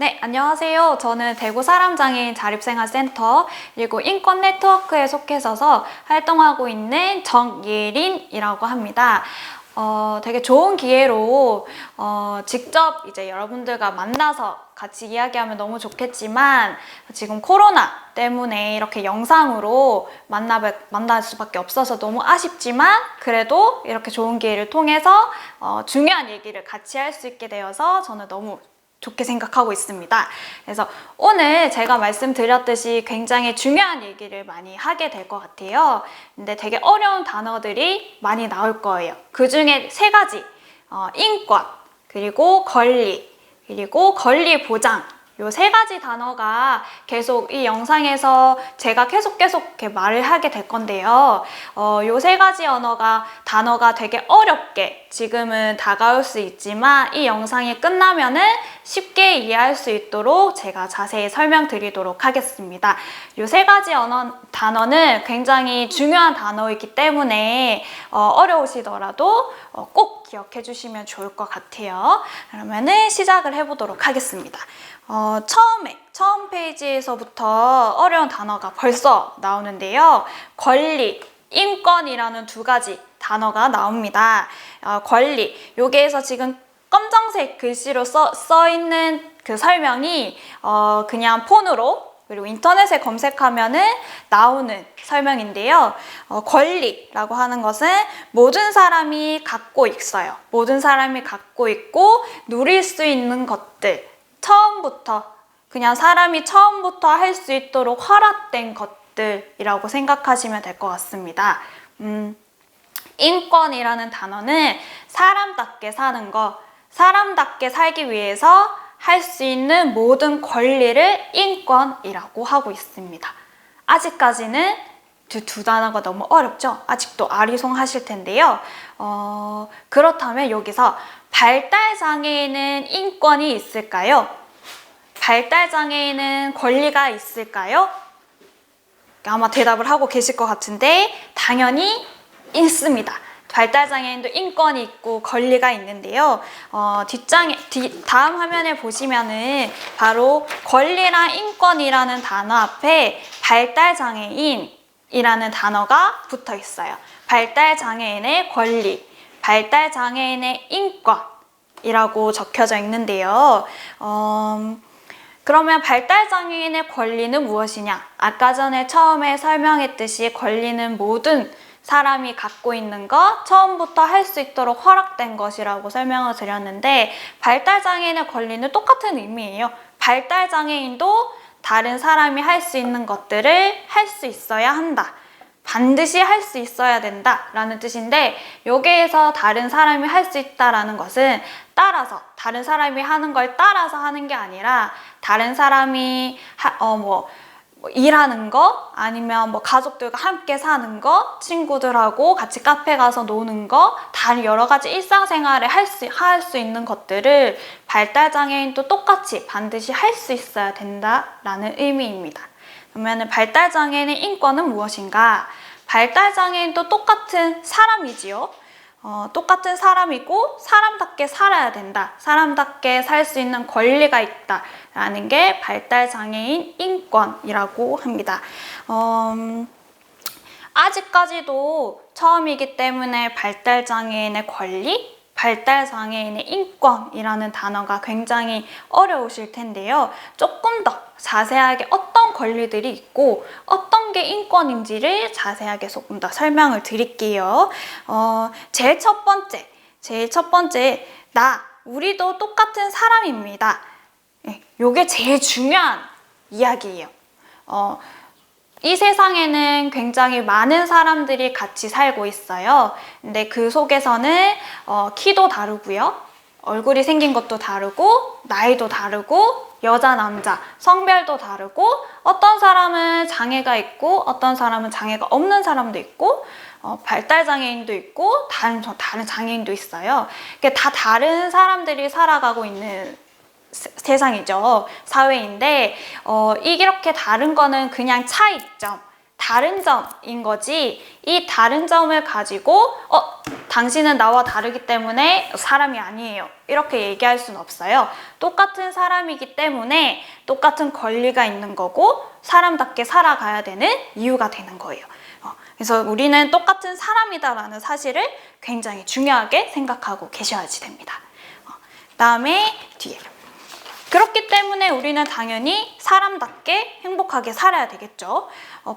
네, 안녕하세요. 저는 대구 사람장애인 자립생활센터 그리고 인권 네트워크에 속해서 활동하고 있는 정예린이라고 합니다. 되게 좋은 기회로 직접 이제 여러분들과 만나서 같이 이야기하면 너무 좋겠지만 지금 코로나 때문에 이렇게 영상으로 만날 수밖에 없어서 너무 아쉽지만 그래도 이렇게 좋은 기회를 통해서 중요한 얘기를 같이 할 수 있게 되어서 저는 너무 좋게 생각하고 있습니다. 그래서 오늘 제가 말씀드렸듯이 굉장히 중요한 얘기를 많이 하게 될 것 같아요. 근데 되게 어려운 단어들이 많이 나올 거예요. 그 중에 세 가지, 인권, 그리고 권리, 그리고 권리 보장. 요 세 가지 단어가 계속 이 영상에서 제가 계속 이렇게 말을 하게 될 건데요. 요 세 가지 단어가 되게 어렵게 지금은 다가올 수 있지만 이 영상이 끝나면은 쉽게 이해할 수 있도록 제가 자세히 설명드리도록 하겠습니다. 요 세 가지 단어는 굉장히 중요한 단어이기 때문에 어려우시더라도 꼭 기억해 주시면 좋을 것 같아요. 그러면은 시작을 해보도록 하겠습니다. 처음 페이지에서부터 어려운 단어가 벌써 나오는데요. 권리, 인권이라는 두 가지 단어가 나옵니다. 권리, 여기에서 지금 검정색 글씨로 써 있는 그 설명이 그냥 폰으로 그리고 인터넷에 검색하면은 나오는 설명인데요. 권리라고 하는 것은 모든 사람이 갖고 있어요. 모든 사람이 갖고 있고 누릴 수 있는 것들. 그냥 사람이 처음부터 할 수 있도록 허락된 것들이라고 생각하시면 될 것 같습니다. 인권이라는 단어는 사람답게 사는 거, 사람답게 살기 위해서 할 수 있는 모든 권리를 인권이라고 하고 있습니다. 아직까지는 두 단어가 너무 어렵죠? 아직도 아리송하실 텐데요. 그렇다면 여기서 발달장애인은 인권이 있을까요? 발달장애인은 권리가 있을까요? 아마 대답을 하고 계실 것 같은데 당연히 있습니다. 발달장애인도 인권이 있고 권리가 있는데요. 다음 화면에 보시면은 바로 권리랑 인권이라는 단어 앞에 발달장애인이라는 단어가 붙어 있어요. 발달장애인의 권리, 발달장애인의 인권이라고 적혀져 있는데요. 그러면 발달장애인의 권리는 무엇이냐? 아까 전에 처음에 설명했듯이 권리는 모든 사람이 갖고 있는 것, 처음부터 할 수 있도록 허락된 것이라고 설명을 드렸는데 발달장애인의 권리는 똑같은 의미예요. 발달장애인도 다른 사람이 할 수 있는 것들을 할 수 있어야 한다. 반드시 할 수 있어야 된다 라는 뜻인데 여기에서 다른 사람이 할 수 있다라는 것은 다른 사람이 하는 걸 따라서 하는 게 아니라 다른 사람이 일하는 거 아니면 가족들과 함께 사는 거 친구들하고 같이 카페 가서 노는 거 다른 여러 가지 일상생활에 할 수 있는 것들을 발달장애인도 똑같이 반드시 할 수 있어야 된다라는 의미입니다. 그러면 발달장애인의 인권은 무엇인가? 발달장애인도 똑같은 사람이지요. 똑같은 사람이고 사람답게 살아야 된다. 사람답게 살 수 있는 권리가 있다라는 게 발달장애인 인권이라고 합니다. 아직까지도 처음이기 때문에 발달장애인의 권리, 발달장애인의 인권이라는 단어가 굉장히 어려우실 텐데요. 조금 더 자세하게 어떤 권리들이 있고 어떤 게 인권인지를 자세하게 조금 더 설명을 드릴게요. 제일 첫 번째, 우리도 똑같은 사람입니다. 이게 제일 중요한 이야기예요. 이 세상에는 굉장히 많은 사람들이 같이 살고 있어요. 근데 그 속에서는 키도 다르고요. 얼굴이 생긴 것도 다르고 나이도 다르고 여자, 남자, 성별도 다르고 어떤 사람은 장애가 있고 어떤 사람은 장애가 없는 사람도 있고 발달장애인도 있고 다른 장애인도 있어요. 다 다른 사람들이 살아가고 있는 세상이죠. 사회인데 이렇게 다른 거는 그냥 차이점, 다른 점인 거지 이 다른 점을 가지고 당신은 나와 다르기 때문에 사람이 아니에요. 이렇게 얘기할 수는 없어요. 똑같은 사람이기 때문에 똑같은 권리가 있는 거고 사람답게 살아가야 되는 이유가 되는 거예요. 그래서 우리는 똑같은 사람이다라는 사실을 굉장히 중요하게 생각하고 계셔야지 됩니다. 그다음에 뒤에. 그렇기 때문에 우리는 당연히 사람답게 행복하게 살아야 되겠죠.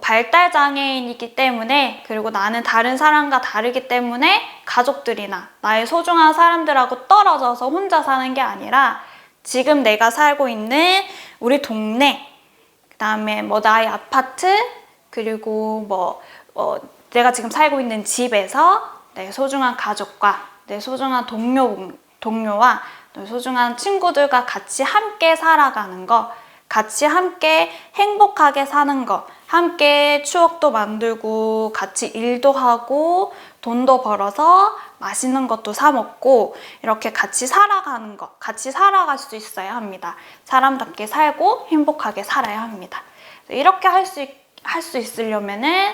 발달장애인이기 때문에, 그리고 나는 다른 사람과 다르기 때문에 가족들이나 나의 소중한 사람들하고 떨어져서 혼자 사는 게 아니라 지금 내가 살고 있는 우리 동네, 그 다음에 뭐 나의 아파트, 그리고 내가 지금 살고 있는 집에서 내 소중한 가족과 내 소중한 동료와 내 소중한 친구들과 같이 함께 살아가는 거, 같이 함께 행복하게 사는 거, 함께 추억도 만들고 같이 일도 하고 돈도 벌어서 맛있는 것도 사 먹고 이렇게 같이 살아가는 거, 같이 살아갈 수 있어야 합니다. 사람답게 살고 행복하게 살아야 합니다. 이렇게 할 수 있으려면은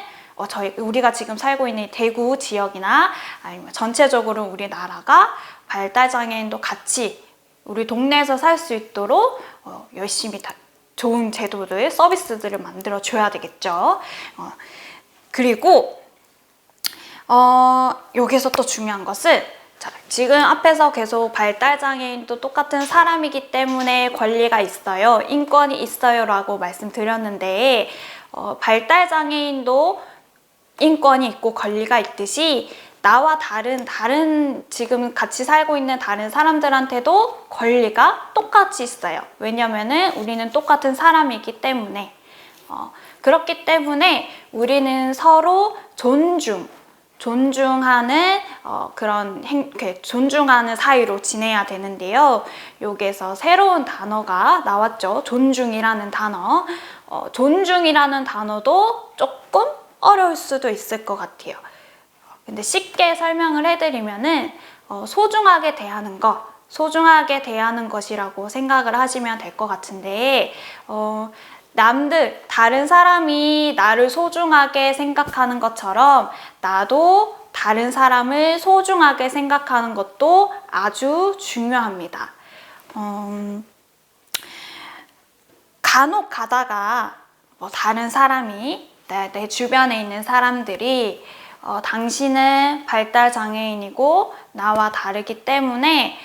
우리가 지금 살고 있는 대구 지역이나 아니면 전체적으로 우리나라가 발달장애인도 같이 우리 동네에서 살 수 있도록 열심히 좋은 제도들, 서비스들을 만들어 줘야 되겠죠. 그리고 여기서 또 중요한 것은 지금 앞에서 계속 발달장애인도 똑같은 사람이기 때문에 권리가 있어요, 인권이 있어요 라고 말씀드렸는데 발달장애인도 인권이 있고 권리가 있듯이 나와 다른 지금 같이 살고 있는 다른 사람들한테도 권리가 똑같이 있어요. 왜냐면은 우리는 똑같은 사람이기 때문에. 그렇기 때문에 우리는 서로 존중하는 존중하는 사이로 지내야 되는데요. 여기에서 새로운 단어가 나왔죠. 존중이라는 단어. 존중이라는 단어도 조금 어려울 수도 있을 것 같아요. 근데 쉽게 설명을 해드리면은 소중하게 대하는 것이라고 생각을 하시면 될 것 같은데 다른 사람이 나를 소중하게 생각하는 것처럼 나도 다른 사람을 소중하게 생각하는 것도 아주 중요합니다. 간혹 가다가 다른 사람이 내 주변에 있는 사람들이 당신은 발달장애인이고 나와 다르기 때문에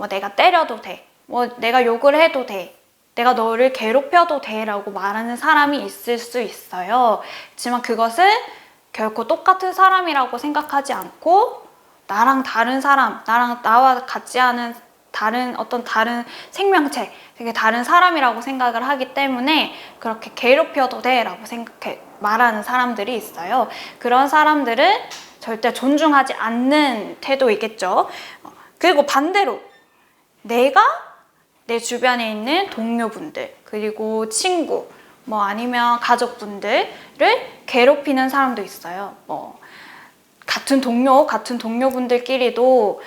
내가 때려도 돼, 내가 욕을 해도 돼, 내가 너를 괴롭혀도 돼 라고 말하는 사람이 있을 수 있어요. 하지만 그것은 결코 똑같은 사람이라고 생각하지 않고 나랑 다른 사람, 나와 같지 않은 다른 생명체, 되게 다른 사람이라고 생각을 하기 때문에 그렇게 괴롭혀도 돼 라고 말하는 사람들이 있어요. 그런 사람들은 절대 존중하지 않는 태도이겠죠. 그리고 반대로 내가 내 주변에 있는 동료분들, 그리고 친구, 아니면 가족분들을 괴롭히는 사람도 있어요. 같은 동료분들끼리도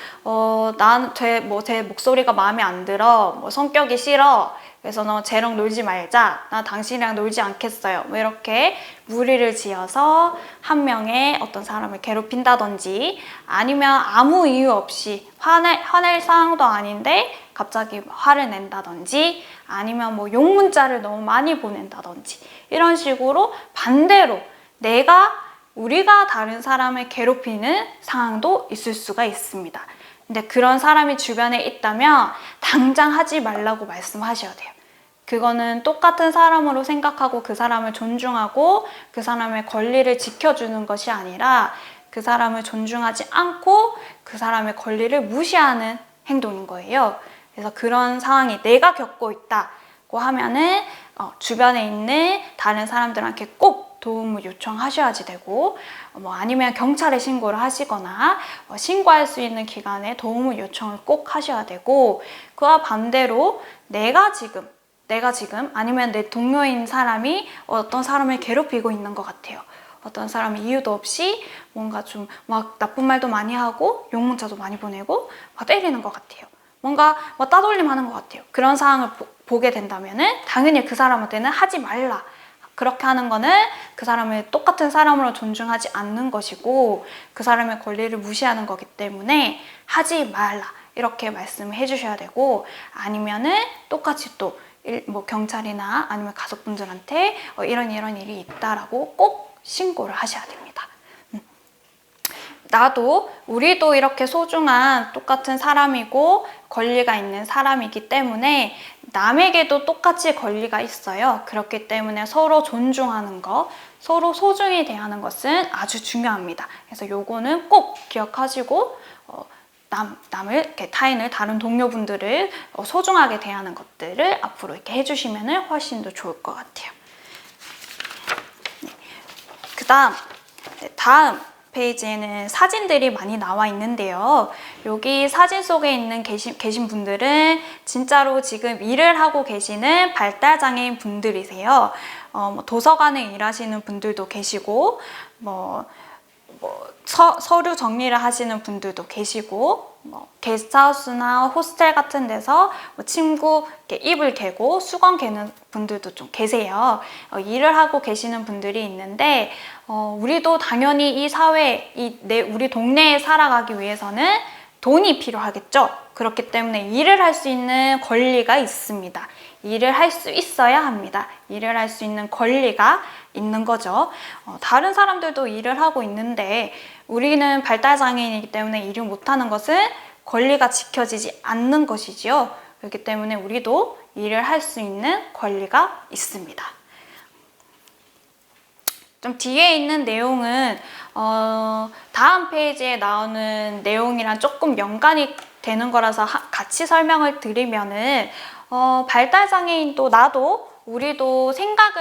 제 목소리가 마음에 안 들어, 성격이 싫어, 그래서 너 쟤랑 놀지 말자, 나 당신이랑 놀지 않겠어요, 이렇게 무리를 지어서 한 명의 어떤 사람을 괴롭힌다든지, 아니면 아무 이유 없이 화낼 상황도 아닌데 갑자기 화를 낸다든지, 아니면 욕 문자를 너무 많이 보낸다든지, 이런 식으로 반대로 우리가 다른 사람을 괴롭히는 상황도 있을 수가 있습니다. 근데 그런 사람이 주변에 있다면 당장 하지 말라고 말씀하셔야 돼요. 그거는 똑같은 사람으로 생각하고 그 사람을 존중하고 그 사람의 권리를 지켜주는 것이 아니라 그 사람을 존중하지 않고 그 사람의 권리를 무시하는 행동인 거예요. 그래서 그런 상황이 내가 겪고 있다고 하면은 주변에 있는 다른 사람들한테 꼭 도움을 요청하셔야지 되고, 아니면 경찰에 신고를 하시거나 신고할 수 있는 기관에 도움을 요청을 꼭 하셔야 되고, 그와 반대로 내가 지금 아니면 내 동료인 사람이 어떤 사람을 괴롭히고 있는 것 같아요. 어떤 사람이 이유도 없이 뭔가 좀 나쁜 말도 많이 하고 욕 문자도 많이 보내고 때리는 것 같아요. 뭔가 따돌림 하는 것 같아요. 그런 상황을 보게 된다면은 당연히 그 사람한테는 하지 말라, 그렇게 하는 거는 그 사람을 똑같은 사람으로 존중하지 않는 것이고 그 사람의 권리를 무시하는 거기 때문에 하지 말라 이렇게 말씀을 해주셔야 되고, 아니면은 똑같이 또 뭐 경찰이나 아니면 가족분들한테 이런 일이 있다라고 꼭 신고를 하셔야 됩니다. 우리도 이렇게 소중한 똑같은 사람이고 권리가 있는 사람이기 때문에 남에게도 똑같이 권리가 있어요. 그렇기 때문에 서로 존중하는 것, 서로 소중히 대하는 것은 아주 중요합니다. 그래서 요거는 꼭 기억하시고 타인을, 다른 동료분들을 소중하게 대하는 것들을 앞으로 이렇게 해주시면 훨씬 더 좋을 것 같아요. 네. 다음 페이지에는 사진들이 많이 나와 있는데요. 여기 사진 속에 계신 분들은 진짜로 지금 일을 하고 계시는 발달장애인 분들이세요. 도서관에 일하시는 분들도 계시고, 서류 정리를 하시는 분들도 계시고, 게스트하우스나 호스텔 같은 데서 친구 이불 개고 수건 개는 분들도 좀 계세요. 일을 하고 계시는 분들이 있는데 우리도 당연히 이 사회, 우리 동네에 살아가기 위해서는 돈이 필요하겠죠. 그렇기 때문에 일을 할 수 있는 권리가 있습니다. 일을 할 수 있어야 합니다. 일을 할 수 있는 권리가 있는 거죠. 다른 사람들도 일을 하고 있는데 우리는 발달장애인이기 때문에 일을 못하는 것은 권리가 지켜지지 않는 것이지요. 그렇기 때문에 우리도 일을 할 수 있는 권리가 있습니다. 좀 뒤에 있는 내용은 다음 페이지에 나오는 내용이랑 조금 연관이 되는 거라서 같이 설명을 드리면은 발달장애인도 우리도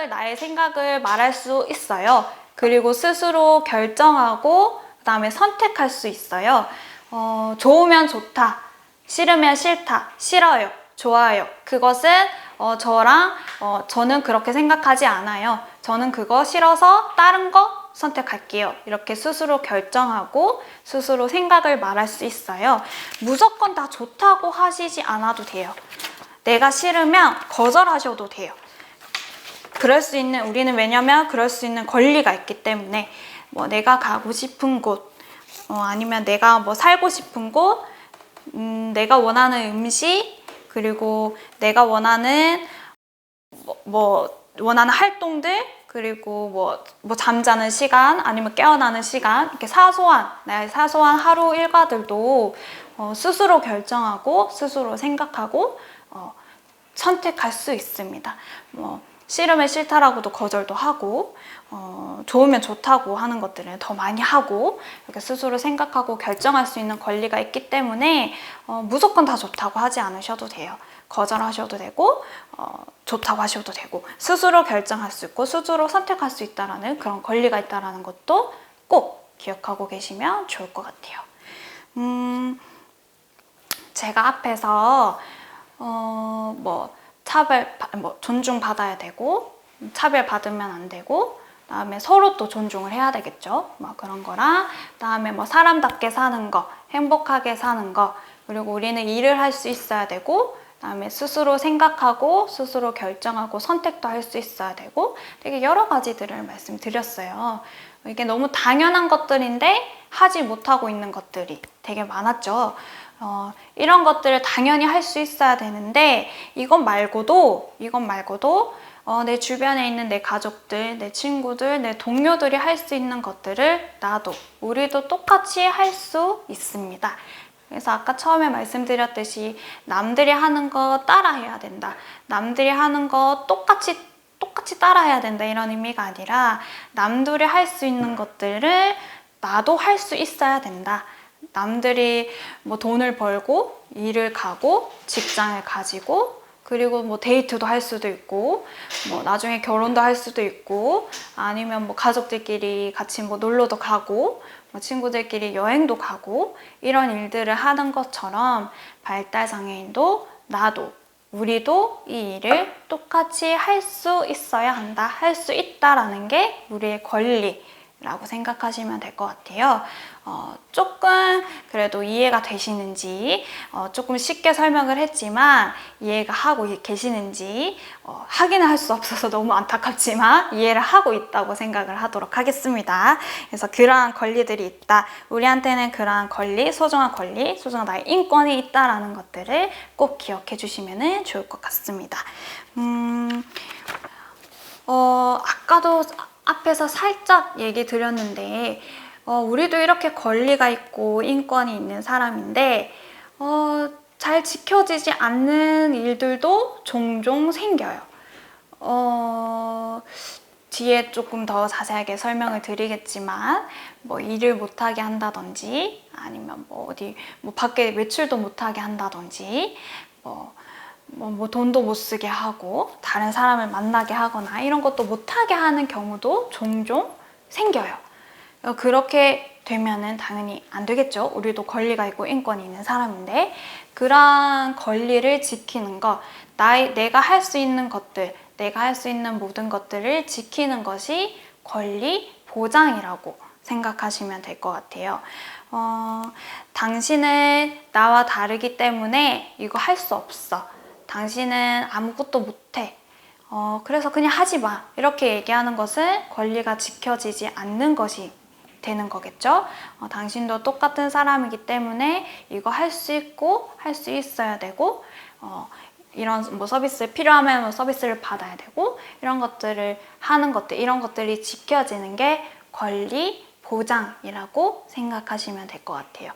나의 생각을 말할 수 있어요. 그리고 스스로 결정하고 그다음에 선택할 수 있어요. 좋으면 좋다, 싫으면 싫다, 싫어요, 좋아요. 그것은 저는 그렇게 생각하지 않아요. 저는 그거 싫어서 다른 거 선택할게요. 이렇게 스스로 결정하고 스스로 생각을 말할 수 있어요. 무조건 다 좋다고 하시지 않아도 돼요. 내가 싫으면 거절하셔도 돼요. 우리는 왜냐면 그럴 수 있는 권리가 있기 때문에 내가 가고 싶은 곳, 아니면 내가 살고 싶은 곳, 내가 원하는 음식, 그리고 내가 원하는 원하는 활동들, 그리고 잠자는 시간, 아니면 깨어나는 시간, 이렇게 나의 사소한 하루 일과들도 스스로 결정하고 스스로 생각하고 선택할 수 있습니다. 싫으면 싫다라고도 거절도 하고, 좋으면 좋다고 하는 것들은 더 많이 하고, 이렇게 스스로 생각하고 결정할 수 있는 권리가 있기 때문에 무조건 다 좋다고 하지 않으셔도 돼요. 거절하셔도 되고, 좋다고 하셔도 되고, 스스로 결정할 수 있고 스스로 선택할 수 있다라는 그런 권리가 있다라는 것도 꼭 기억하고 계시면 좋을 것 같아요. 제가 앞에서 존중받아야 되고 차별받으면 안 되고, 그다음에 서로 또 존중을 해야 되겠죠. 그런 거랑, 그다음에 사람답게 사는 거, 행복하게 사는 거, 그리고 우리는 일을 할 수 있어야 되고, 그다음에 스스로 생각하고 스스로 결정하고 선택도 할 수 있어야 되고, 되게 여러 가지들을 말씀드렸어요. 이게 너무 당연한 것들인데 하지 못하고 있는 것들이 되게 많았죠. 이런 것들을 당연히 할 수 있어야 되는데 이것 말고도 내 주변에 있는 내 가족들, 내 친구들, 내 동료들이 할 수 있는 것들을 우리도 똑같이 할 수 있습니다. 그래서 아까 처음에 말씀드렸듯이 남들이 하는 거 따라해야 된다, 남들이 하는 거 똑같이 따라해야 된다, 이런 의미가 아니라 남들이 할 수 있는 것들을 나도 할 수 있어야 된다. 남들이 돈을 벌고 일을 가고 직장을 가지고, 그리고 데이트도 할 수도 있고, 나중에 결혼도 할 수도 있고, 아니면 가족들끼리 같이 놀러도 가고, 친구들끼리 여행도 가고, 이런 일들을 하는 것처럼 발달장애인도 우리도 이 일을 똑같이 할 수 있어야 한다, 할 수 있다라는 게 우리의 권리라고 생각하시면 될 것 같아요. 조금 그래도 이해가 되시는지 조금 쉽게 설명을 했지만 이해가 하고 계시는지 확인을 할 수 없어서 너무 안타깝지만 이해를 하고 있다고 생각을 하도록 하겠습니다. 그래서 그러한 권리들이 있다. 우리한테는 그러한 권리, 소중한 나의 인권이 있다라는 것들을 꼭 기억해 주시면 좋을 것 같습니다. 아까도 앞에서 살짝 얘기 드렸는데 우리도 이렇게 권리가 있고 인권이 있는 사람인데 잘 지켜지지 않는 일들도 종종 생겨요. 뒤에 조금 더 자세하게 설명을 드리겠지만 뭐 일을 못하게 한다든지 아니면 어디 밖에 외출도 못하게 한다든지 돈도 못 쓰게 하고 다른 사람을 만나게 하거나 이런 것도 못하게 하는 경우도 종종 생겨요. 그렇게 되면은 당연히 안 되겠죠. 우리도 권리가 있고 인권이 있는 사람인데 그러한 권리를 지키는 것, 내가 할 수 있는 것들, 내가 할 수 있는 모든 것들을 지키는 것이 권리 보장이라고 생각하시면 될 것 같아요. 당신은 나와 다르기 때문에 이거 할 수 없어. 당신은 아무것도 못해. 그래서 그냥 하지 마. 이렇게 얘기하는 것은 권리가 지켜지지 않는 것이 되는 거겠죠. 당신도 똑같은 사람이기 때문에 이거 할 수 있고 할 수 있어야 되고 이런 서비스 필요하면 서비스를 받아야 되고 이런 것들을 하는 것들, 이런 것들이 지켜지는 게 권리 보장이라고 생각하시면 될 것 같아요.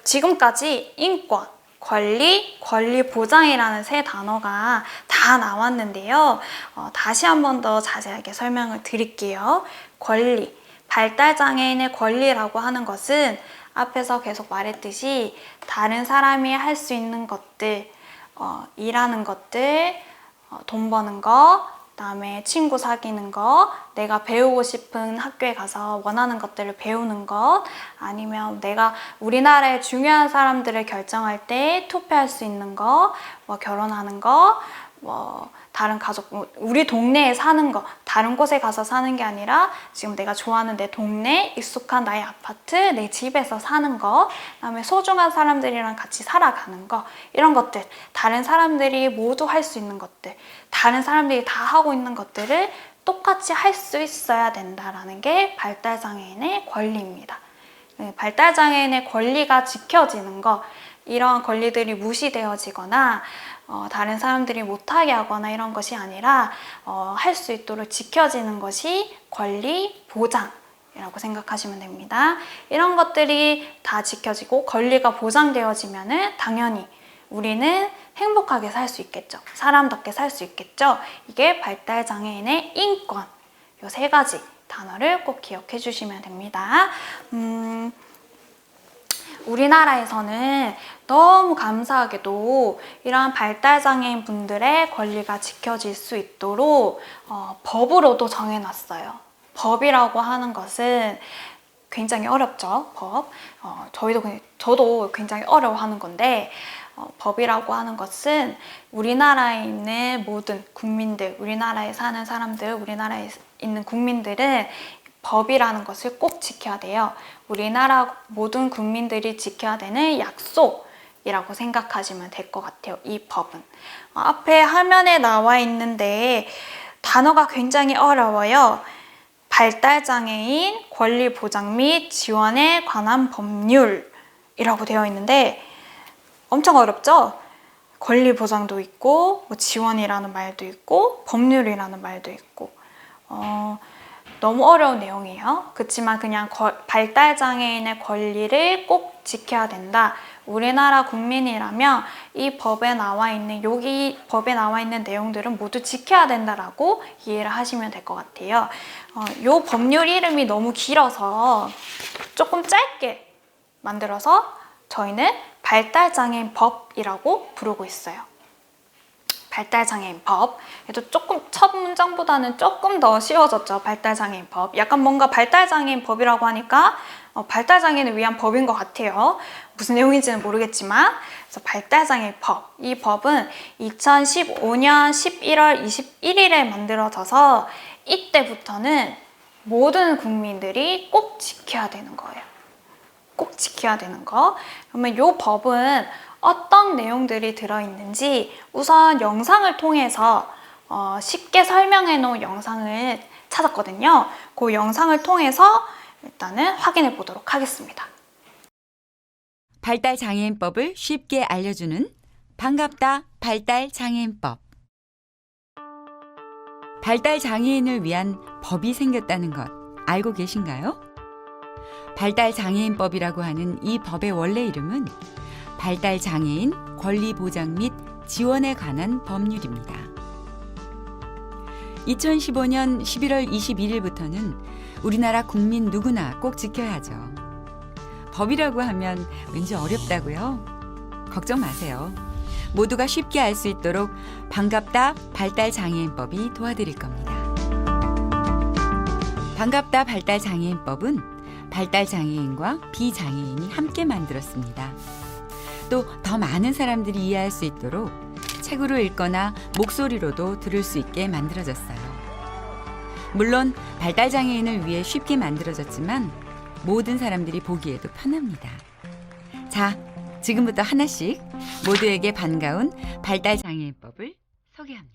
지금까지 인권, 권리 보장이라는 세 단어가 다 나왔는데요. 다시 한 번 더 자세하게 설명을 드릴게요. 권리, 발달장애인의 권리라고 하는 것은 앞에서 계속 말했듯이 다른 사람이 할 수 있는 것들, 일하는 것들, 돈 버는 거, 그다음에 친구 사귀는 거, 내가 배우고 싶은 학교에 가서 원하는 것들을 배우는 것, 아니면 내가 우리나라의 중요한 사람들을 결정할 때 투표할 수 있는 거, 결혼하는 거, 다른 가족, 우리 동네에 사는 거, 다른 곳에 가서 사는 게 아니라 지금 내가 좋아하는 내 동네, 익숙한 나의 아파트, 내 집에서 사는 거, 그다음에 소중한 사람들이랑 같이 살아가는 거, 이런 것들, 다른 사람들이 모두 할 수 있는 것들, 다른 사람들이 다 하고 있는 것들을 똑같이 할 수 있어야 된다라는 게 발달장애인의 권리입니다. 발달장애인의 권리가 지켜지는 거, 이러한 권리들이 무시되어지거나 다른 사람들이 못하게 하거나 이런 것이 아니라 할 수 있도록 지켜지는 것이 권리 보장이라고 생각하시면 됩니다. 이런 것들이 다 지켜지고 권리가 보장되어지면은 당연히 우리는 행복하게 살 수 있겠죠. 사람답게 살 수 있겠죠. 이게 발달장애인의 인권, 요 세 가지 단어를 꼭 기억해 주시면 됩니다. 우리나라에서는 너무 감사하게도 이러한 발달장애인 분들의 권리가 지켜질 수 있도록 법으로도 정해놨어요. 법이라고 하는 것은 굉장히 어렵죠, 법. 저도 굉장히 어려워하는 건데 법이라고 하는 것은 우리나라에 있는 모든 국민들, 우리나라에 사는 사람들, 우리나라에 있는 국민들은 법이라는 것을 꼭 지켜야 돼요. 우리나라 모든 국민들이 지켜야 되는 약속이라고 생각하시면 될 것 같아요. 이 법은. 앞에 화면에 나와 있는데 단어가 굉장히 어려워요. 발달장애인 권리 보장 및 지원에 관한 법률이라고 되어 있는데 엄청 어렵죠? 권리 보장도 있고 지원이라는 말도 있고 법률이라는 말도 있고 너무 어려운 내용이에요. 그렇지만 그냥 발달장애인의 권리를 꼭 지켜야 된다. 우리나라 국민이라면 이 법에 나와 있는 여기 법에 나와 있는 내용들은 모두 지켜야 된다라고 이해를 하시면 될 것 같아요. 이 법률 이름이 너무 길어서 조금 짧게 만들어서 저희는 발달장애인 법이라고 부르고 있어요. 발달장애인 법. 그래도 조금 첫 문장보다는 조금 더 쉬워졌죠. 발달장애인 법. 약간 뭔가 발달장애인 법이라고 하니까 발달장애인을 위한 법인 것 같아요. 무슨 내용인지는 모르겠지만 그래서 발달장애인 법. 이 법은 2015년 11월 21일에 만들어져서 이때부터는 모든 국민들이 꼭 지켜야 되는 거예요. 꼭 꼭 지켜야 되는 거. 그러면 이 법은 어떤 내용들이 들어있는지 우선 영상을 통해서 쉽게 설명해 놓은 영상을 찾았거든요. 그 영상을 통해서 일단은 확인해 보도록 하겠습니다. 발달장애인법을 쉽게 알려주는 반갑다 발달장애인법. 발달장애인을 위한 법이 생겼다는 것 알고 계신가요? 발달장애인법이라고 하는 이 법의 원래 이름은 발달장애인 권리보장 및 지원에 관한 법률입니다. 2015년 11월 21일부터는 우리나라 국민 누구나 꼭 지켜야죠. 법이라고 하면 왠지 어렵다고요? 걱정 마세요. 모두가 쉽게 알 수 있도록 반갑다 발달장애인법이 도와드릴 겁니다. 반갑다 발달장애인법은 발달장애인과 비장애인이 함께 만들었습니다. 또 더 많은 사람들이 이해할 수 있도록 책으로 읽거나 목소리로도 들을 수 있게 만들어졌어요. 물론 발달장애인을 위해 쉽게 만들어졌지만 모든 사람들이 보기에도 편합니다. 자, 지금부터 하나씩 모두에게 반가운 발달장애인법을 소개합니다.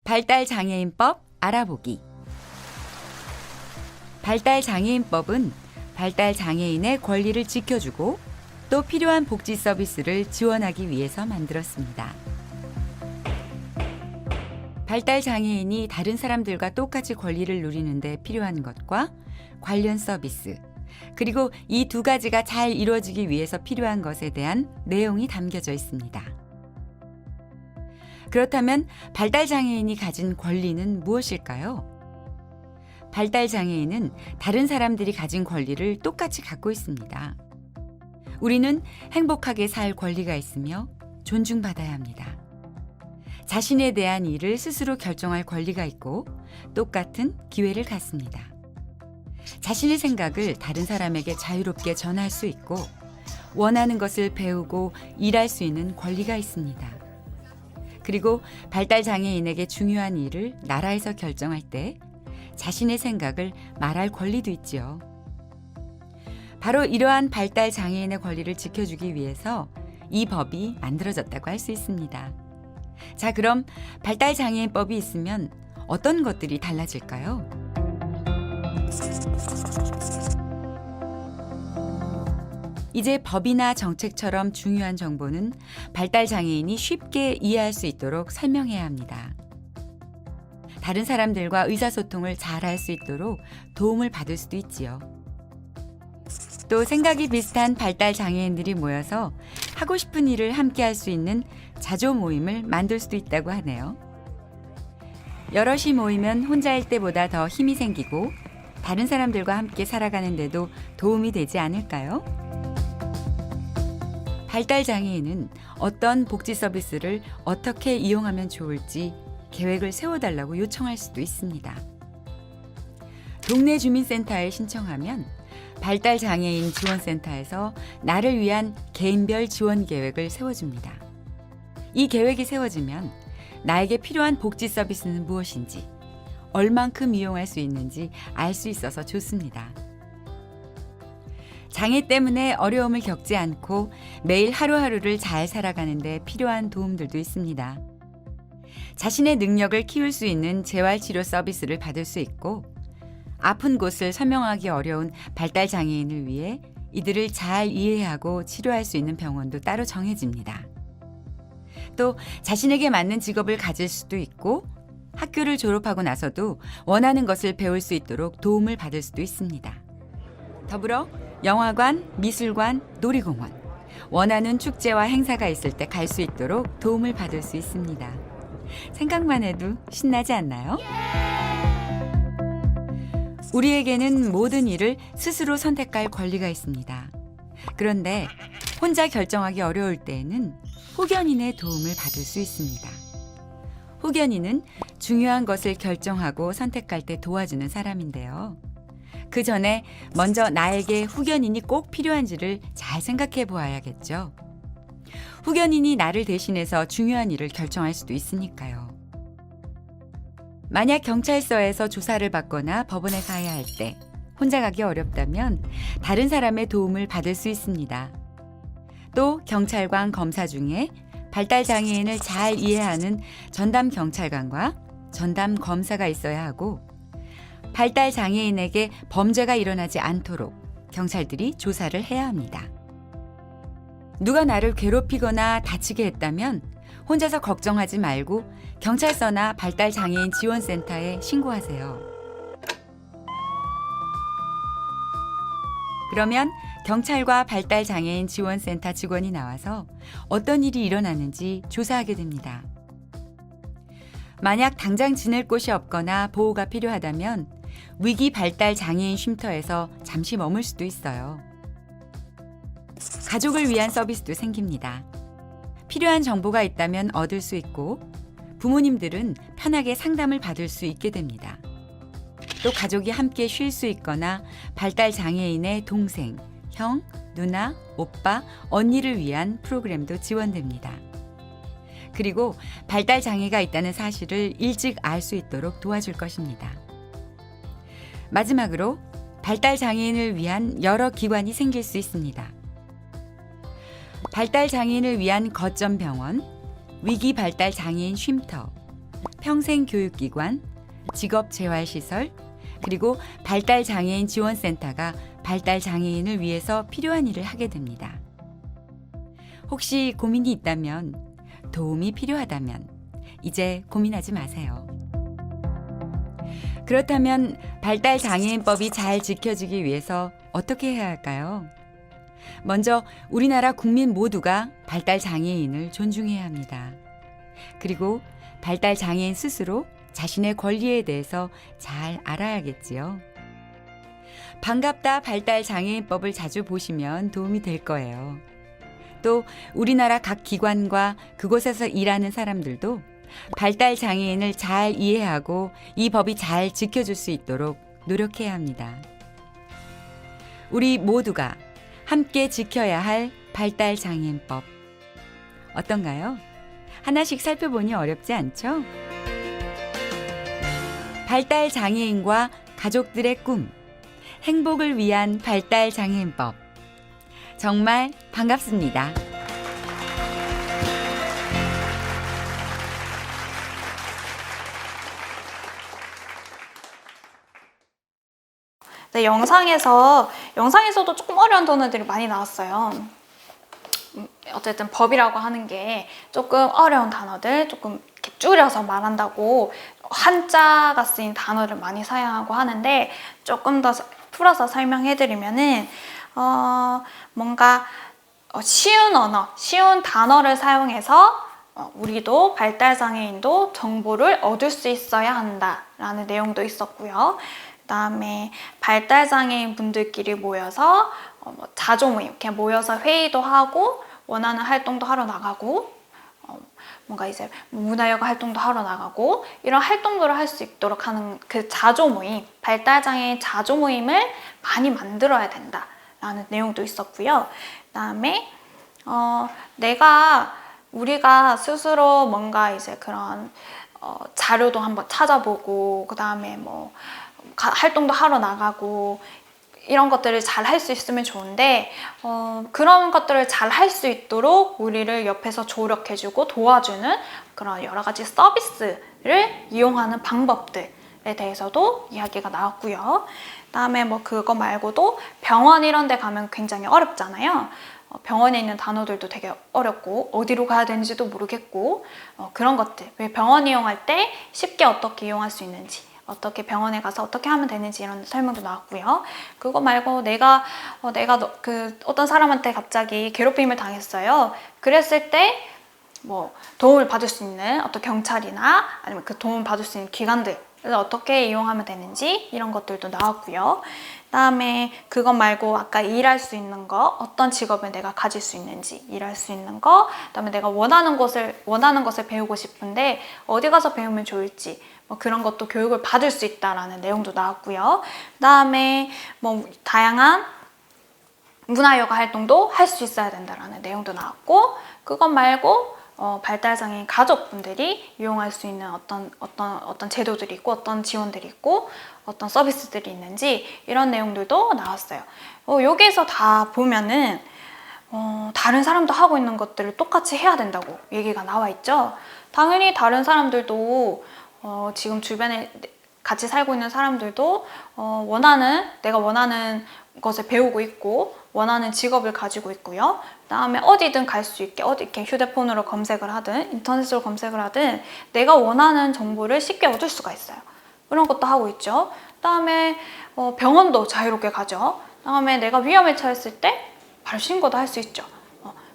발달장애인법 알아보기. 발달장애인법은 발달장애인의 권리를 지켜주고 또 필요한 복지 서비스를 지원하기 위해서 만들었습니다. 발달장애인이 다른 사람들과 똑같이 권리를 누리는 데 필요한 것과 관련 서비스, 그리고 이 두 가지가 잘 이루어지기 위해서 필요한 것에 대한 내용이 담겨져 있습니다. 그렇다면 발달장애인이 가진 권리는 무엇일까요? 발달장애인은 다른 사람들이 가진 권리를 똑같이 갖고 있습니다. 우리는 행복하게 살 권리가 있으며 존중받아야 합니다. 자신에 대한 일을 스스로 결정할 권리가 있고 똑같은 기회를 갖습니다. 자신의 생각을 다른 사람에게 자유롭게 전할 수 있고 원하는 것을 배우고 일할 수 있는 권리가 있습니다. 그리고 발달장애인에게 중요한 일을 나라에서 결정할 때 자신의 생각을 말할 권리도 있지요. 바로 이러한 발달장애인의 권리를 지켜주기 위해서 이 법이 만들어졌다고 할 수 있습니다. 자, 그럼 발달장애인법이 있으면 어떤 것들이 달라질까요? 이제 법이나 정책처럼 중요한 정보는 발달장애인이 쉽게 이해할 수 있도록 설명해야 합니다. 다른 사람들과 의사소통을 잘 할 수 있도록 도움을 받을 수도 있지요. 또 생각이 비슷한 발달장애인들이 모여서 하고 싶은 일을 함께 할 수 있는 자조 모임을 만들 수도 있다고 하네요. 여럿이 모이면 혼자일 때보다 더 힘이 생기고 다른 사람들과 함께 살아가는 데도 도움이 되지 않을까요? 발달장애인은 어떤 복지 서비스를 어떻게 이용하면 좋을지 계획을 세워달라고 요청할 수도 있습니다. 동네 주민센터에 신청하면 발달장애인 지원센터에서 나를 위한 개인별 지원 계획을 세워줍니다. 이 계획이 세워지면 나에게 필요한 복지 서비스는 무엇인지, 얼만큼 이용할 수 있는지 알 수 있어서 좋습니다. 장애 때문에 어려움을 겪지 않고 매일 하루하루를 잘 살아가는 데 필요한 도움들도 있습니다. 자신의 능력을 키울 수 있는 재활치료 서비스를 받을 수 있고 아픈 곳을 설명하기 어려운 발달장애인을 위해 이들을 잘 이해하고 치료할 수 있는 병원도 따로 정해집니다. 또 자신에게 맞는 직업을 가질 수도 있고 학교를 졸업하고 나서도 원하는 것을 배울 수 있도록 도움을 받을 수도 있습니다. 더불어 영화관, 미술관, 놀이공원, 원하는 축제와 행사가 있을 때 갈 수 있도록 도움을 받을 수 있습니다. 생각만 해도 신나지 않나요? 우리에게는 모든 일을 스스로 선택할 권리가 있습니다. 그런데 혼자 결정하기 어려울 때에는 호견인의 도움을 받을 수 있습니다. 후견인은 중요한 것을 결정하고 선택할 때 도와주는 사람인데요. 그 전에 먼저 나에게 후견인이 꼭 필요한지를 잘 생각해 보아야겠죠. 후견인이 나를 대신해서 중요한 일을 결정할 수도 있으니까요. 만약 경찰서에서 조사를 받거나 법원에 가야 할 때 혼자 가기 어렵다면 다른 사람의 도움을 받을 수 있습니다. 또 경찰관 검사 중에 발달 장애인을 잘 이해하는 전담 경찰관과 전담 검사가 있어야 하고, 발달 장애인에게 범죄가 일어나지 않도록 경찰들이 조사를 해야 합니다. 누가 나를 괴롭히거나 다치게 했다면 혼자서 걱정하지 말고 경찰서나 발달 장애인 지원센터에 신고하세요. 그러면 경찰과 발달 장애인 지원센터 직원이 나와서 어떤 일이 일어났는지 조사하게 됩니다. 만약 당장 지낼 곳이 없거나 보호가 필요하다면 위기 발달 장애인 쉼터에서 잠시 머물 수도 있어요. 가족을 위한 서비스도 생깁니다. 필요한 정보가 있다면 얻을 수 있고, 부모님들은 편하게 상담을 받을 수 있게 됩니다. 또 가족이 함께 쉴 수 있거나 발달 장애인의 동생, 형, 누나, 오빠, 언니를 위한 프로그램도 지원됩니다. 그리고 발달 장애가 있다는 사실을 일찍 알 수 있도록 도와줄 것입니다. 마지막으로 발달 장애인을 위한 여러 기관이 생길 수 있습니다. 발달 장애인을 위한 거점 병원, 위기 발달 장애인 쉼터, 평생 교육기관, 직업 재활 시설, 그리고 발달 장애인 지원센터가 발달 장애인을 위해서 필요한 일을 하게 됩니다. 혹시 고민이 있다면, 도움이 필요하다면 이제 고민하지 마세요. 그렇다면 발달 장애인법이 잘 지켜지기 위해서 어떻게 해야 할까요? 먼저 우리나라 국민 모두가 발달 장애인을 존중해야 합니다. 그리고 발달 장애인 스스로 자신의 권리에 대해서 잘 알아야겠지요. 반갑다 발달 장애인법을 자주 보시면 도움이 될 거예요. 또 우리나라 각 기관과 그곳에서 일하는 사람들도 발달 장애인을 잘 이해하고 이 법이 잘 지켜질 수 있도록 노력해야 합니다. 우리 모두가 함께 지켜야 할 발달 장애인법. 어떤가요? 하나씩 살펴보니 어렵지 않죠? 발달 장애인과 가족들의 꿈, 행복을 위한 발달 장애인법. 정말 반갑습니다. 네, 영상에서도 조금 어려운 단어들이 많이 나왔어요. 어쨌든 법이라고 하는 게 조금 어려운 단어들, 조금 이렇게 줄여서 말한다고 한자가 쓰인 단어를 많이 사용하고 하는데, 조금 더 풀어서 설명해드리면은 뭔가 쉬운 언어, 쉬운 단어를 사용해서 우리도 발달장애인도 정보를 얻을 수 있어야 한다라는 내용도 있었고요. 그다음에 발달장애인 분들끼리 모여서 자조 모임, 이렇게 모여서 회의도 하고 원하는 활동도 하러 나가고 뭔가 이제 문화여가 활동도 하러 나가고 이런 활동들을 할 수 있도록 하는 그 자조 모임, 발달장애인 자조 모임을 많이 만들어야 된다라는 내용도 있었고요. 그다음에 우리가 스스로 뭔가 이제 그런 자료도 한번 찾아보고, 그다음에 뭐 활동도 하러 나가고 이런 것들을 잘 할 수 있으면 좋은데, 그런 것들을 잘 할 수 있도록 우리를 옆에서 조력해주고 도와주는 그런 여러 가지 서비스를 이용하는 방법들에 대해서도 이야기가 나왔고요. 그다음에 뭐 그거 말고도 병원 이런 데 가면 굉장히 어렵잖아요. 병원에 있는 단어들도 되게 어렵고 어디로 가야 되는지도 모르겠고, 그런 것들, 왜 병원 이용할 때 쉽게 어떻게 이용할 수 있는지, 어떻게 병원에 가서 어떻게 하면 되는지 이런 설명도 나왔고요. 그거 말고 내가 어떤 사람한테 갑자기 괴롭힘을 당했어요. 그랬을 때 뭐 도움을 받을 수 있는 어떤 경찰이나 아니면 그 도움을 받을 수 있는 기관들에 그래서 어떻게 이용하면 되는지 이런 것들도 나왔고요. 그다음에 그것 말고 아까 일할 수 있는 거, 어떤 직업을 내가 가질 수 있는지 일할 수 있는 거, 그다음에 내가 원하는 것을 배우고 싶은데 어디 가서 배우면 좋을지 뭐 그런 것도 교육을 받을 수 있다라는 내용도 나왔고요. 그다음에 뭐 다양한 문화여가 활동도 할 수 있어야 된다라는 내용도 나왔고, 그것 말고 발달장애인 가족분들이 이용할 수 있는 어떤 제도들이 있고 어떤 지원들이 있고 어떤 서비스들이 있는지 이런 내용들도 나왔어요. 여기에서 다 보면은 다른 사람도 하고 있는 것들을 똑같이 해야 된다고 얘기가 나와 있죠. 당연히 다른 사람들도 지금 주변에 같이 살고 있는 사람들도 내가 원하는 것을 배우고 있고 원하는 직업을 가지고 있고요. 그다음에 어디든 갈 수 있게 이렇게 휴대폰으로 검색을 하든 인터넷으로 검색을 하든 내가 원하는 정보를 쉽게 얻을 수가 있어요. 그런 것도 하고 있죠. 그다음에 병원도 자유롭게 가죠. 그다음에 내가 위험에 처했을 때 바로 신고도 할 수 있죠.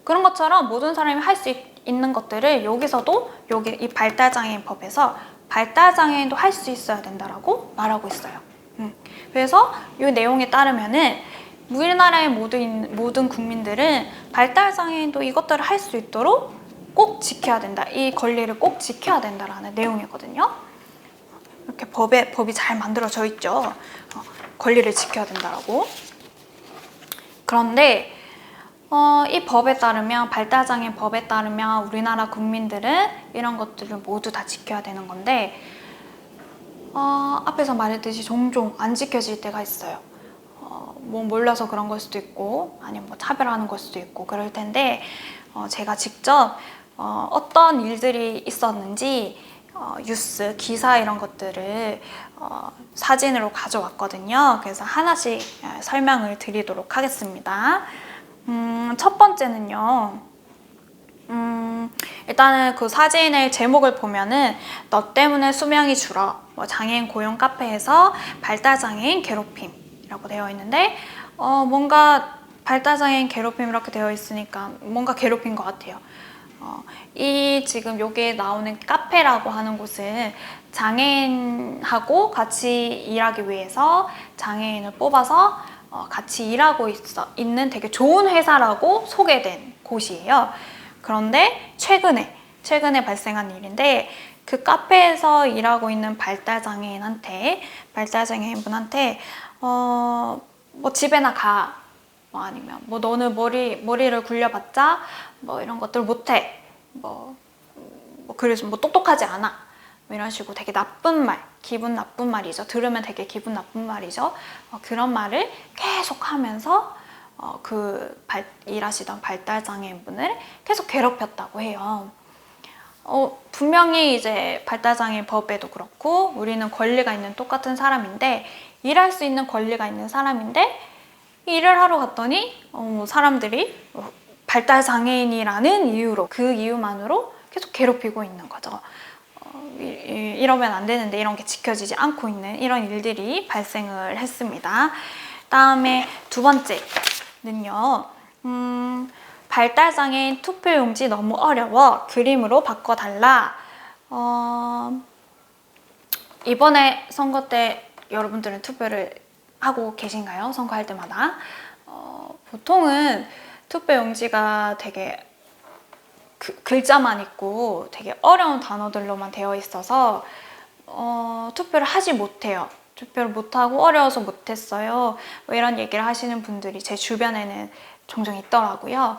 그런 것처럼 모든 사람이 할 수 있는 것들을 여기서도 이 발달장애인 법에서 발달장애인도 할 수 있어야 된다라고 말하고 있어요. 그래서 이 내용에 따르면은 우리나라의 모든 국민들은 발달장애인도 이것들을 할 수 있도록 꼭 지켜야 된다. 이 권리를 꼭 지켜야 된다라는 내용이거든요. 이렇게 법이 잘 만들어져 있죠. 권리를 지켜야 된다라고. 그런데 이 법에 따르면 발달장애인 법에 따르면 우리나라 국민들은 이런 것들을 모두 다 지켜야 되는 건데 앞에서 말했듯이 종종 안 지켜질 때가 있어요. 뭐 몰라서 그런 걸 수도 있고 아니면 뭐 차별하는 걸 수도 있고 그럴 텐데 제가 직접 어떤 일들이 있었는지 뉴스, 기사 이런 것들을 사진으로 가져왔거든요. 그래서 하나씩 설명을 드리도록 하겠습니다. 첫 번째는요. 일단은 그 사진의 제목을 보면은 너 때문에 수명이 줄어. 장애인 고용 카페에서 발달장애인 괴롭힘이라고 되어 있는데 뭔가 발달장애인 괴롭힘 이렇게 되어 있으니까 뭔가 괴롭힌 것 같아요. 이 지금 여기에 나오는 카페라고 하는 곳은 장애인하고 같이 일하기 위해서 장애인을 뽑아서 같이 일하고 있는 되게 좋은 회사라고 소개된 곳이에요. 그런데 최근에 발생한 일인데 그 카페에서 일하고 있는 발달장애인분한테 뭐 집에나 가. 뭐 아니면 뭐 너는 머리를 굴려봤자 뭐 이런 것들 못해. 그래서 뭐 똑똑하지 않아. 뭐 이런 식으로 되게 나쁜 말, 기분 나쁜 말이죠. 들으면 되게 기분 나쁜 말이죠. 그런 말을 계속 하면서 일하시던 발달장애인분을 계속 괴롭혔다고 해요. 분명히 이제 발달장애인 법에도 그렇고 우리는 권리가 있는 똑같은 사람인데 일할 수 있는 권리가 있는 사람인데 일을 하러 갔더니 사람들이 발달장애인이라는 이유로 그 이유만으로 계속 괴롭히고 있는 거죠. 이러면 안 되는데 이런 게 지켜지지 않고 있는 이런 일들이 발생을 했습니다. 다음에 두 번째는요. 발달장애인 투표용지 너무 어려워. 그림으로 바꿔달라. 이번에 선거 때 여러분들은 투표를 하고 계신가요? 선거할 때마다. 보통은 투표용지가 되게 글자만 있고 되게 어려운 단어들로만 되어 있어서 투표를 하지 못해요. 투표를 못하고 어려워서 못했어요. 뭐 이런 얘기를 하시는 분들이 제 주변에는 종종 있더라고요.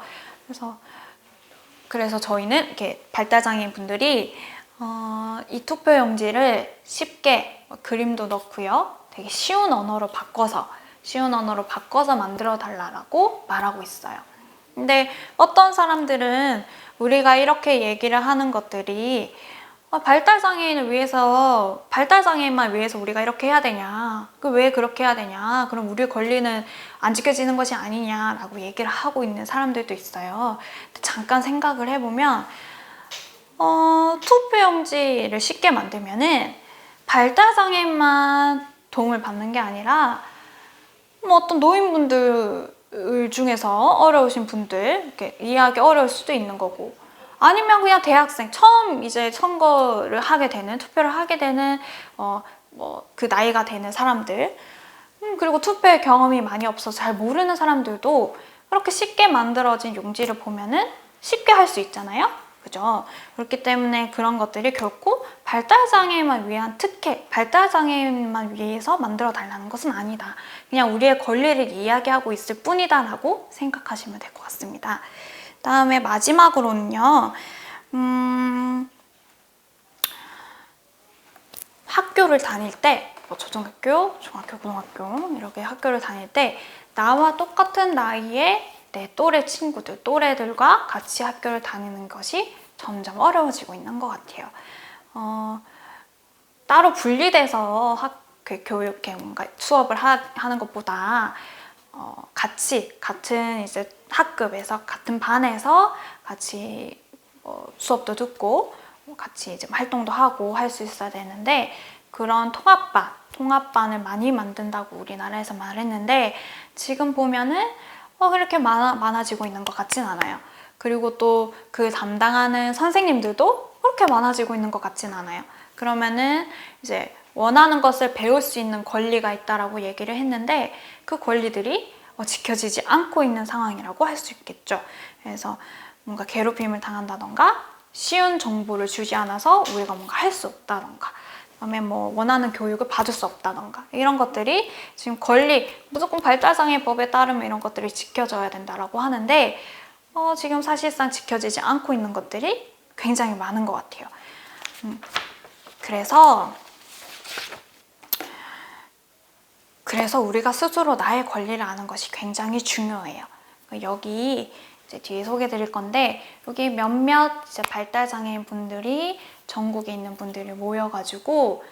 그래서 저희는 이렇게 발달장애인 분들이 이 투표용지를 쉽게 그림도 넣고요. 되게 쉬운 언어로 바꿔서 만들어 달라고 말하고 있어요. 근데 어떤 사람들은 우리가 이렇게 얘기를 하는 것들이 발달장애인만 위해서 우리가 이렇게 해야 되냐? 왜 그렇게 해야 되냐? 그럼 우리 권리는 안 지켜지는 것이 아니냐라고 얘기를 하고 있는 사람들도 있어요. 잠깐 생각을 해보면 투표용지를 쉽게 만들면은 발달장애인만 도움을 받는 게 아니라 뭐 어떤 노인분들 중에서 어려우신 분들 이렇게 이해하기 어려울 수도 있는 거고 아니면 그냥 대학생 처음 이제 선거를 하게 되는, 투표를 하게 되는 그 나이가 되는 사람들, 그리고 투표의 경험이 많이 없어서 잘 모르는 사람들도 그렇게 쉽게 만들어진 용지를 보면은 쉽게 할 수 있잖아요. 그죠? 그렇기 때문에 그런 것들이 결코 발달장애인만 위한 특혜, 발달장애인만 위해서 만들어 달라는 것은 아니다. 그냥 우리의 권리를 이야기하고 있을 뿐이다 라고 생각하시면 될 것 같습니다. 다음에 마지막으로는요, 학교를 다닐 때, 초등학교, 중학교, 고등학교 이렇게 학교를 다닐 때 나와 똑같은 나이의 내 또래 친구들, 또래들과 같이 학교를 다니는 것이 점점 어려워지고 있는 것 같아요. 따로 분리돼서 교육에 뭔가 수업을 하는 것보다 같이 같은 이제 학급에서 같은 반에서 같이 수업도 듣고 같이 이제 활동도 하고 할 수 있어야 되는데, 그런 통합반을 많이 만든다고 우리나라에서 말했는데 지금 보면은 그렇게 많아지고 있는 것 같진 않아요. 그리고 또 그 담당하는 선생님들도 그렇게 많아지고 있는 것 같진 않아요. 그러면은 이제 원하는 것을 배울 수 있는 권리가 있다라고 얘기를 했는데 그 권리들이 지켜지지 않고 있는 상황이라고 할 수 있겠죠. 그래서 뭔가 괴롭힘을 당한다던가 쉬운 정보를 주지 않아서 우리가 뭔가 할 수 없다던가, 그다음에 뭐 원하는 교육을 받을 수 없다던가, 이런 것들이 지금 권리, 무조건 발달장애법에 따르면 이런 것들이 지켜져야 된다라고 하는데 지금 사실상 지켜지지 않고 있는 것들이 굉장히 많은 것 같아요. 그래서 우리가 스스로 나의 권리를 아는 것이 굉장히 중요해요. 여기 이제 뒤에 소개해 드릴 건데, 여기 몇몇 이제 발달장애인 분들이, 전국에 있는 분들이 모여가지고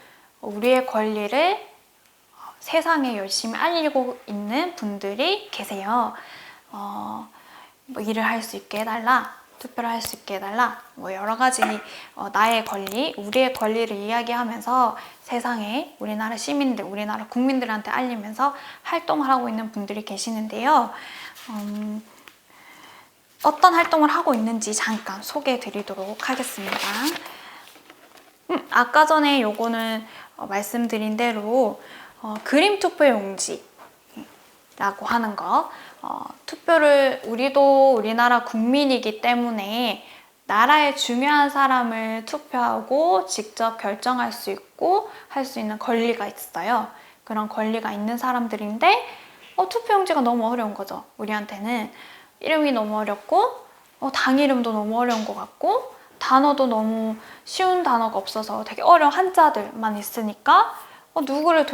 우리의 권리를 세상에 열심히 알리고 있는 분들이 계세요. 뭐 일을 할 수 있게 해달라, 투표를 할 수 있게 해달라, 뭐 여러 가지 나의 권리, 우리의 권리를 이야기하면서 세상에 우리나라 시민들, 우리나라 국민들한테 알리면서 활동을 하고 있는 분들이 계시는데요. 어떤 활동을 하고 있는지 잠깐 소개해 드리도록 하겠습니다. 아까 전에 요거는 말씀드린 대로 그림 투표 용지라고 하는 거, 투표를 우리도 우리나라 국민이기 때문에 나라의 중요한 사람을 투표하고 직접 결정할 수 있고 할 수 있는 권리가 있어요. 그런 권리가 있는 사람들인데 투표 용지가 너무 어려운 거죠. 우리한테는 이름이 너무 어렵고 당 이름도 너무 어려운 것 같고 단어도 너무 쉬운 단어가 없어서 되게 어려운 한자들만 있으니까 누구를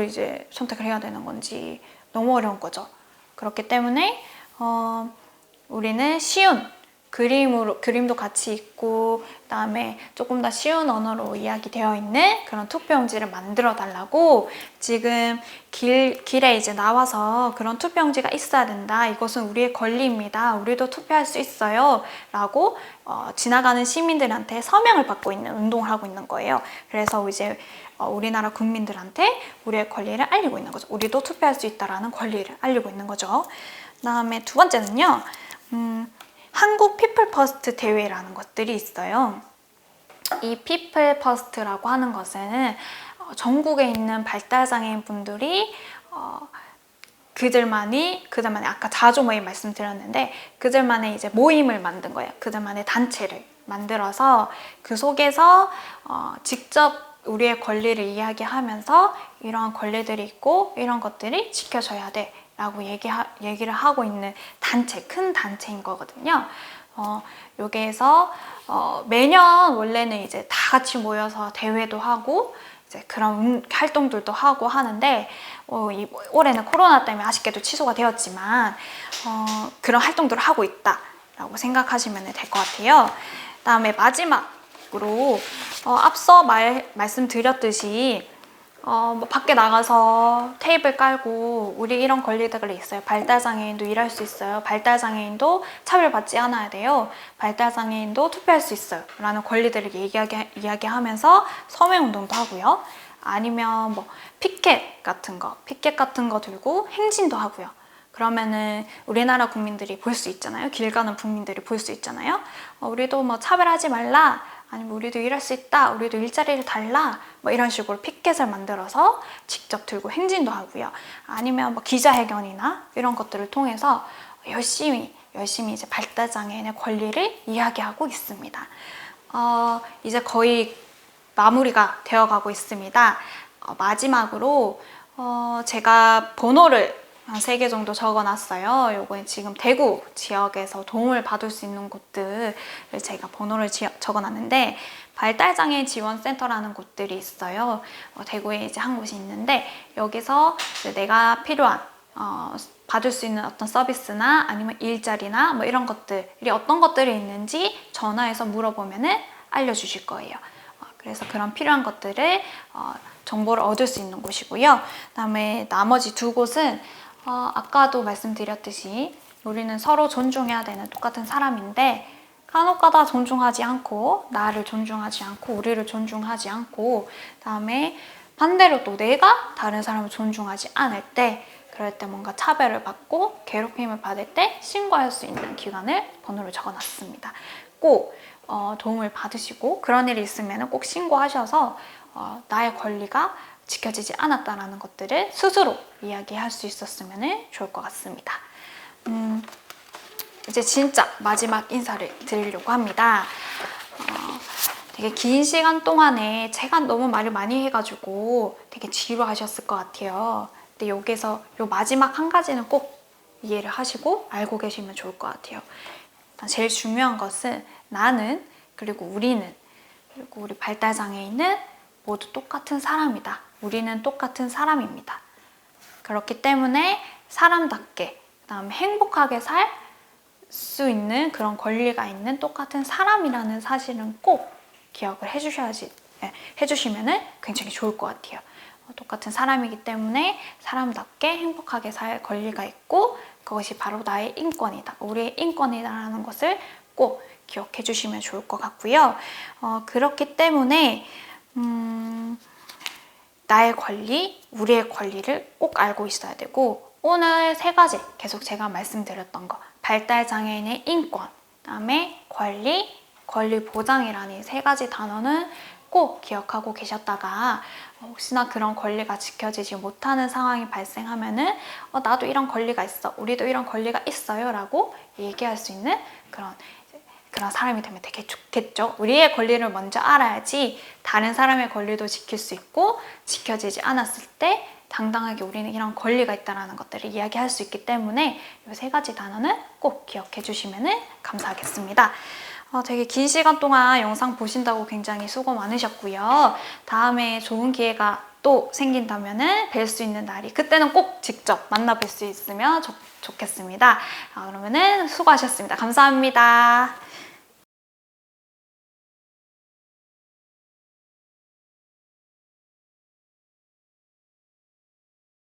이제 선택을 해야 되는 건지 너무 어려운 거죠. 그렇기 때문에 우리는 쉬운 그림도 같이 있고, 그다음에 조금 더 쉬운 언어로 이야기되어 있는 그런 투표용지를 만들어 달라고 지금 길에 이제 나와서 그런 투표용지가 있어야 된다, 이것은 우리의 권리입니다, 우리도 투표할 수 있어요 라고 지나가는 시민들한테 서명을 받고 있는 운동을 하고 있는 거예요. 그래서 이제 우리나라 국민들한테 우리의 권리를 알리고 있는 거죠. 우리도 투표할 수 있다라는 권리를 알리고 있는 거죠. 그다음에 두 번째는요, 한국 피플 퍼스트 대회라는 것들이 있어요. 이 피플 퍼스트라고 하는 것은 전국에 있는 발달장애인 분들이 그들만이 아까 자조 모임 말씀드렸는데 그들만의 이제 모임을 만든 거예요. 그들만의 단체를 만들어서 그 속에서 직접 우리의 권리를 이야기하면서 이러한 권리들이 있고 이런 것들이 지켜져야 돼 라고 얘기를 하고 있는 단체, 큰 단체인 거거든요. 여기에서 매년 원래는 이제 다 같이 모여서 대회도 하고 이제 그런 활동들도 하고 하는데 올해는 코로나 때문에 아쉽게도 취소가 되었지만 그런 활동들을 하고 있다라고 생각하시면 될 것 같아요. 그다음에 마지막으로 앞서 말씀드렸듯이 뭐 밖에 나가서 테이블 깔고 우리 이런 권리들이 있어요. 발달장애인도 일할 수 있어요. 발달장애인도 차별받지 않아야 돼요. 발달장애인도 투표할 수 있어요. 라는 권리들을 이야기하면서 서명운동도 하고요. 아니면 뭐 피켓 같은 거 들고 행진도 하고요. 그러면은 우리나라 국민들이 볼 수 있잖아요. 길 가는 국민들이 볼 수 있잖아요. 우리도 뭐 차별하지 말라, 아니면 우리도 일할 수 있다, 우리도 일자리를 달라, 뭐 이런 식으로 피켓을 만들어서 직접 들고 행진도 하고요. 아니면 뭐 기자회견이나 이런 것들을 통해서 열심히 이제 발달장애인의 권리를 이야기하고 있습니다. 이제 거의 마무리가 되어가고 있습니다. 마지막으로 제가 번호를 한 3개 정도 적어놨어요. 요거는 지금 대구 지역에서 도움을 받을 수 있는 곳들을 제가 번호를 적어놨는데, 발달장애인 지원센터라는 곳들이 있어요. 대구에 이제 한 곳이 있는데, 여기서 이제 내가 필요한 받을 수 있는 어떤 서비스나 아니면 일자리나 뭐 이런 것들이 어떤 것들이 있는지 전화해서 물어보면은 알려주실 거예요. 그래서 그런 필요한 것들을 정보를 얻을 수 있는 곳이고요. 그다음에 나머지 2곳은 아까도 말씀드렸듯이 우리는 서로 존중해야 되는 똑같은 사람인데, 간혹가다 존중하지 않고, 나를 존중하지 않고, 우리를 존중하지 않고, 그다음에 반대로 또 내가 다른 사람을 존중하지 않을 때, 그럴 때 뭔가 차별을 받고 괴롭힘을 받을 때 신고할 수 있는 기관을 번호를 적어놨습니다. 꼭 도움을 받으시고 그런 일이 있으면 꼭 신고하셔서 나의 권리가 지켜지지 않았다는 것들을 스스로 이야기할 수 있었으면 좋을 것 같습니다. 이제 진짜 마지막 인사를 드리려고 합니다. 되게 긴 시간 동안에 제가 너무 말을 많이 해가지고 되게 지루하셨을 것 같아요. 근데 여기서 요 마지막 한 가지는 꼭 이해를 하시고 알고 계시면 좋을 것 같아요. 제일 중요한 것은 나는, 그리고 우리는, 그리고 우리 발달장애인은 모두 똑같은 사람이다. 우리는 똑같은 사람입니다. 그렇기 때문에 사람답게, 그다음에 행복하게 살 수 있는 그런 권리가 있는 똑같은 사람이라는 사실은 꼭 기억을 해주시면 굉장히 좋을 것 같아요. 똑같은 사람이기 때문에 사람답게 행복하게 살 권리가 있고, 그것이 바로 나의 인권이다, 우리의 인권이다라는 것을 꼭 기억해 주시면 좋을 것 같고요. 그렇기 때문에 나의 권리, 우리의 권리를 꼭 알고 있어야 되고, 오늘 3가지 계속 제가 말씀드렸던 거, 발달장애인의 인권, 그다음에 권리 보장이라는 이 3가지 단어는 꼭 기억하고 계셨다가 혹시나 그런 권리가 지켜지지 못하는 상황이 발생하면은 나도 이런 권리가 있어, 우리도 이런 권리가 있어요 라고 얘기할 수 있는 그런 사람이 되면 되게 좋겠죠. 우리의 권리를 먼저 알아야지 다른 사람의 권리도 지킬 수 있고, 지켜지지 않았을 때 당당하게 우리는 이런 권리가 있다는 것들을 이야기할 수 있기 때문에 이 3가지 단어는 꼭 기억해 주시면 감사하겠습니다. 되게 긴 시간 동안 영상 보신다고 굉장히 수고 많으셨고요. 다음에 좋은 기회가 또 생긴다면 뵐 수 있는 날이, 그때는 꼭 직접 만나 뵐 수 있으면 좋겠습니다. 그러면은 수고하셨습니다. 감사합니다.